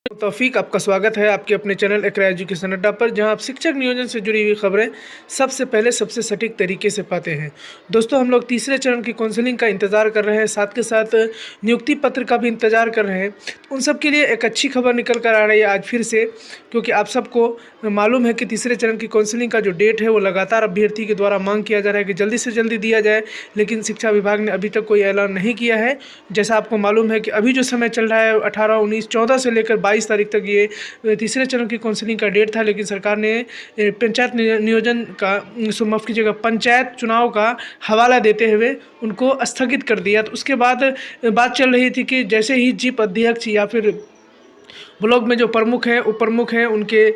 तौफीक, आपका स्वागत है आपके अपने चैनल इकरा एजुकेशन अड्डा पर, जहां आप शिक्षक नियोजन से जुड़ी हुई खबरें सबसे पहले सबसे सटीक तरीके से पाते हैं। दोस्तों, हम लोग तीसरे चरण की काउंसलिंग का इंतज़ार कर रहे हैं, साथ के साथ नियुक्ति पत्र का भी इंतज़ार कर रहे हैं। उन सब के लिए एक अच्छी खबर निकल कर आ रही है आज फिर से, क्योंकि आप सबको मालूम है कि तीसरे चरण की काउंसलिंग का जो डेट है वो लगातार अभ्यर्थी के द्वारा मांग किया जा रहा है कि जल्दी से जल्दी दिया जाए, लेकिन शिक्षा विभाग ने अभी तक कोई ऐलान नहीं किया है। जैसा आपको मालूम है कि अभी जो समय चल रहा है 18, 19, 14 से लेकर 22 तारीख तक ये तीसरे चरण की काउंसलिंग का डेट था, लेकिन सरकार ने पंचायत नियोजन का माफ़ कीजिएगा पंचायत चुनाव का हवाला देते हुए उनको स्थगित कर दिया। तो उसके बाद बात चल रही थी कि जैसे ही जीप अध्यक्ष या फिर ब्लॉक में जो प्रमुख हैं उप प्रमुख हैं उनके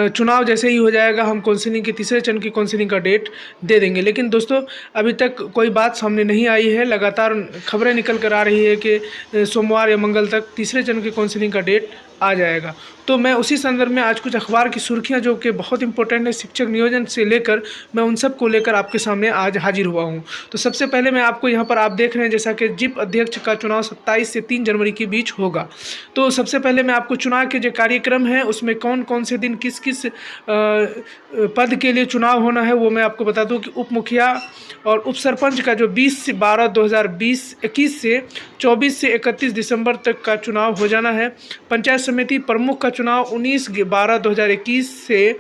चुनाव जैसे ही हो जाएगा, हम काउंसलिंग की तीसरे चरण की काउंसलिंग का डेट दे देंगे। लेकिन दोस्तों, अभी तक कोई बात सामने नहीं आई है। लगातार खबरें निकल कर आ रही है कि सोमवार या मंगल तक तीसरे चरण की काउंसलिंग का डेट आ जाएगा। तो मैं उसी संदर्भ में आज कुछ अखबार की सुर्खियां जो कि बहुत इंपॉर्टेंट है शिक्षक नियोजन से लेकर, मैं उन सब को लेकर आपके सामने आज हाजिर हुआ हूं। तो सबसे पहले मैं आपको यहां पर आप देख रहे हैं जैसा कि जिप अध्यक्ष का चुनाव 27 से 3 जनवरी के बीच होगा। तो सबसे पहले मैं आपको चुनाव के जो कार्यक्रम है उसमें कौन कौन से दिन किस किस पद के लिए चुनाव होना है वो मैं आपको बता दूं कि उप मुखिया और उप सरपंच का जो 20/12/2021 से 24 से 31 दिसंबर तक का चुनाव हो जाना है। पंचायत समिति प्रमुख का चुनाव 19/12/2021 से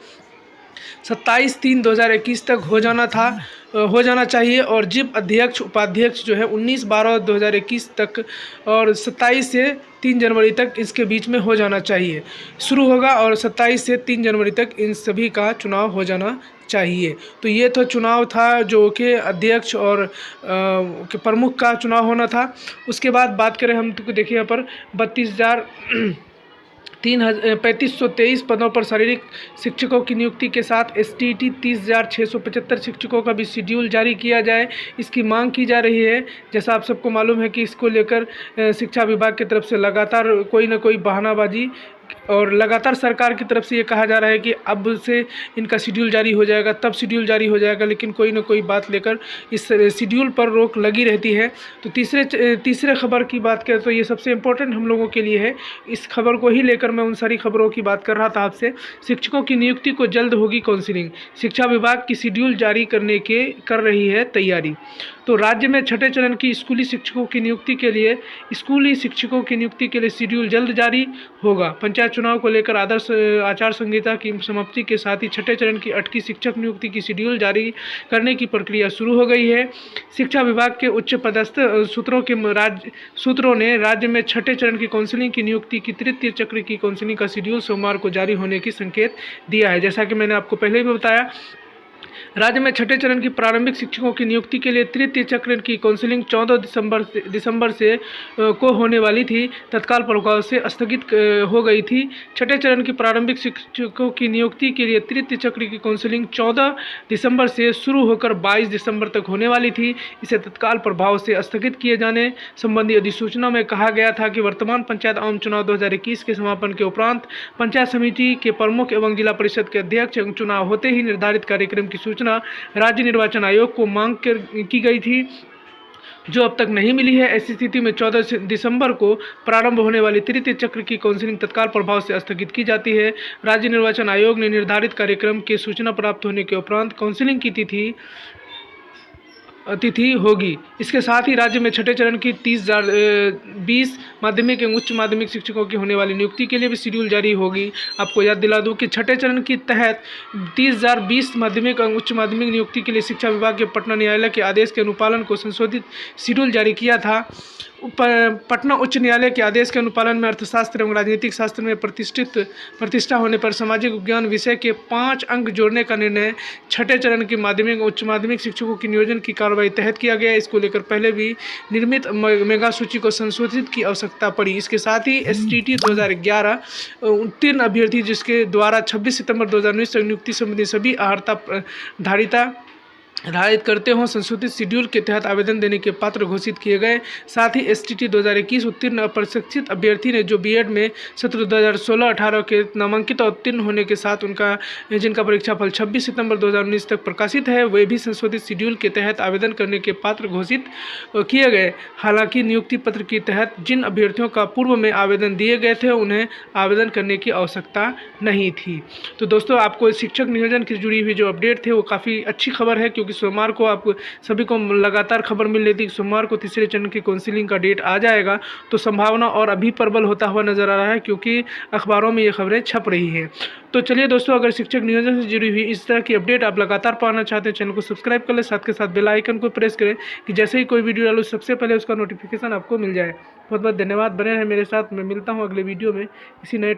27/3/2021 तक हो जाना चाहिए, और जिप अध्यक्ष उपाध्यक्ष जो है 19/12/2021 तक और 27 से 3 जनवरी तक इसके बीच में हो जाना चाहिए शुरू होगा, और 27 से 3 जनवरी तक इन सभी का चुनाव हो जाना चाहिए। तो ये तो चुनाव था जो कि अध्यक्ष और प्रमुख का चुनाव होना था। उसके बाद बात करें हम, तो देखिए यहाँ पर 3523 पदों पर शारीरिक शिक्षकों की नियुक्ति के साथ एसटीईटी 30,675 शिक्षकों का भी शेड्यूल जारी किया जाए, इसकी मांग की जा रही है। जैसा आप सबको मालूम है कि इसको लेकर शिक्षा विभाग की तरफ से लगातार कोई ना कोई बहानाबाजी और लगातार सरकार की तरफ से ये कहा जा रहा है कि अब से इनका शेड्यूल जारी हो जाएगा, तब शेड्यूल जारी हो जाएगा, लेकिन कोई ना कोई बात लेकर इस शेड्यूल पर रोक लगी रहती है। तो तीसरे खबर की बात करें तो ये सबसे इम्पोर्टेंट हम लोगों के लिए है। इस खबर को ही लेकर मैं उन सारी खबरों की बात कर रहा था आपसे। शिक्षकों की नियुक्ति को जल्द होगी काउंसलिंग, शिक्षा विभाग की शेड्यूल जारी करने के कर रही है तैयारी। तो राज्य में छठे चरण की स्कूली शिक्षकों की नियुक्ति के लिए शेड्यूल जल्द जारी होगा। पंचायत चुनाव को लेकर आदर्श आचार संहिता की समाप्ति के साथ ही छठे चरण की 8वीं शिक्षक नियुक्ति की शेड्यूल जारी करने की प्रक्रिया शुरू हो गई है। शिक्षा विभाग के उच्च पदस्थ सूत्रों ने राज्य में छठे चरण की काउंसलिंग की नियुक्ति की तृतीय चक्र की काउंसलिंग का शेड्यूल सोमवार को जारी होने की संकेत दिया है। जैसा कि मैंने आपको पहले भी बताया, राज्य में छठे चरण की प्रारंभिक शिक्षकों की नियुक्ति के लिए तृतीय चक्र की काउंसलिंग 14 दिसंबर से को होने वाली थी, तत्काल प्रभाव से स्थगित हो गई थी। छठे चरण की प्रारंभिक शिक्षकों की नियुक्ति के लिए तृतीय चक्र की काउंसलिंग 14 दिसंबर से शुरू होकर 22 दिसंबर तक होने वाली थी। इसे तत्काल प्रभाव से स्थगित किए जाने संबंधी अधिसूचना में कहा गया था कि वर्तमान पंचायत आम चुनाव 2021 के समापन के उपरांत पंचायत समिति के प्रमुख एवं जिला परिषद के अध्यक्ष चुनाव होते ही निर्धारित कार्यक्रम की सूचना राज्य निर्वाचन आयोग को मांग की गई थी, जो अब तक नहीं मिली है। ऐसी स्थिति में 14 दिसंबर को प्रारंभ होने वाली तृतीय चक्र की काउंसलिंग तत्काल प्रभाव से स्थगित की जाती है। राज्य निर्वाचन आयोग ने निर्धारित कार्यक्रम की सूचना प्राप्त होने के उपरांत काउंसलिंग की तिथि होगी। इसके साथ ही राज्य में छठे चरण की 30,020 माध्यमिक एवं उच्च माध्यमिक शिक्षकों की होने वाली नियुक्ति के लिए भी शेड्यूल जारी होगी। आपको याद दिला दूं कि छठे चरण के तहत 30,020 माध्यमिक एवं उच्च माध्यमिक नियुक्ति के लिए शिक्षा विभाग के पटना न्यायालय के आदेश के अनुपालन को संशोधित शेड्यूल जारी किया था। पटना उच्च न्यायालय के आदेश के अनुपालन में अर्थशास्त्र एवं राजनीतिक शास्त्र में प्रतिष्ठा होने पर सामाजिक विज्ञान विषय के 5 अंक जोड़ने का निर्णय छठे चरण की माध्यमिक उच्च माध्यमिक शिक्षकों की नियोजन की कार्रवाई तहत किया गया। इसको लेकर पहले भी निर्मित मेगा सूची को संशोधित की आवश्यकता पड़ी। इसके साथ ही एसटीटी 2011 उत्तीर्ण अभ्यर्थी जिसके द्वारा 26 सितंबर 2019 तक नियुक्ति संबंधी सभी धारिता निर्धारित करते हों संशोधित शेड्यूल के तहत आवेदन देने के पात्र घोषित किए गए। साथ ही एसटीटी 2021 उत्तीर्ण अप्रशिक्षित अभ्यर्थी ने जो बीएड में सत्र 2016-18 के नामांकित और उत्तीर्ण होने के साथ उनका जिनका परीक्षाफल 26 सितंबर 2019 तक प्रकाशित है, वे भी संशोधित शेड्यूल के तहत आवेदन करने के पात्र घोषित किए गए। हालांकि नियुक्ति पत्र के तहत जिन अभ्यर्थियों का पूर्व में आवेदन दिए गए थे उन्हें आवेदन करने की आवश्यकता नहीं थी। तो दोस्तों, आपको शिक्षक नियोजन की जुड़ी हुई जो अपडेट थे वो काफ़ी अच्छी खबर है, क्योंकि सोमवार को आप सभी को लगातार खबर मिल रही थी कि सोमवार को तीसरे चरण की काउंसिलिंग का डेट आ जाएगा। तो संभावना और अभी प्रबल होता हुआ नजर आ रहा है, क्योंकि अखबारों में ये खबरें छप रही हैं। तो चलिए दोस्तों, अगर शिक्षक नियोजन से जुड़ी हुई इस तरह की अपडेट आप लगातार पाना चाहते हैं, चैनल को सब्सक्राइब कर लें, साथ के साथ बेल आइकन को प्रेस करें कि जैसे ही कोई वीडियो डालूं सबसे पहले उसका नोटिफिकेशन आपको मिल जाए। बहुत बहुत धन्यवाद, बने रहें मेरे साथ। मैं मिलता हूँ अगले वीडियो में किसी नए